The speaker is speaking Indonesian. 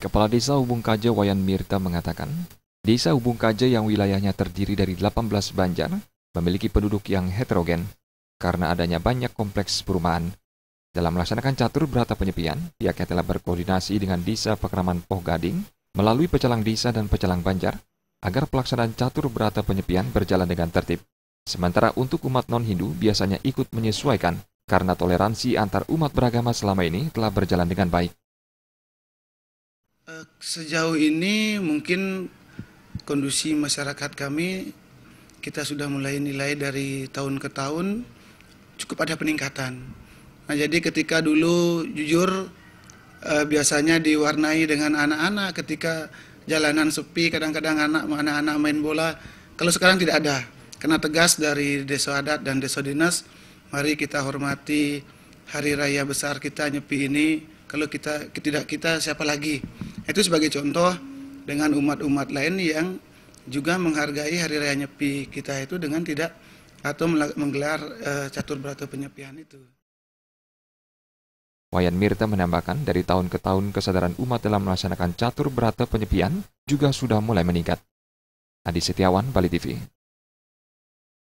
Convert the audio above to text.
Kepala Desa Ubung Kaja Wayan Mirta mengatakan, Desa Ubung Kaja yang wilayahnya terdiri dari 18 banjar memiliki penduduk yang heterogen karena adanya banyak kompleks perumahan. Dalam melaksanakan catur berata penyepian, pihaknya telah berkoordinasi dengan Desa Pakraman Poh Gading melalui pecalang desa dan pecalang banjar agar pelaksanaan catur berata penyepian berjalan dengan tertib. Sementara untuk umat non-Hindu biasanya ikut menyesuaikan karena toleransi antar umat beragama selama ini telah berjalan dengan baik. Sejauh ini mungkin kondisi masyarakat kami, kita sudah mulai nilai dari tahun ke tahun cukup ada peningkatan. Nah, jadi ketika dulu jujur biasanya diwarnai dengan anak-anak ketika jalanan sepi, kadang-kadang anak-anak main bola. Kalau sekarang tidak ada, karena tegas dari Desa Adat dan Desa Dinas, mari kita hormati hari raya besar kita Nyepi ini. Kalau kita tidak, kita siapa lagi? Itu sebagai contoh dengan umat-umat lain yang juga menghargai hari raya Nyepi kita itu dengan tidak atau menggelar catur berata penyepian itu. Wayan Mirta menambahkan dari tahun ke tahun kesadaran umat dalam melaksanakan catur berata penyepian juga sudah mulai meningkat. Adi Setiawan, Bali TV.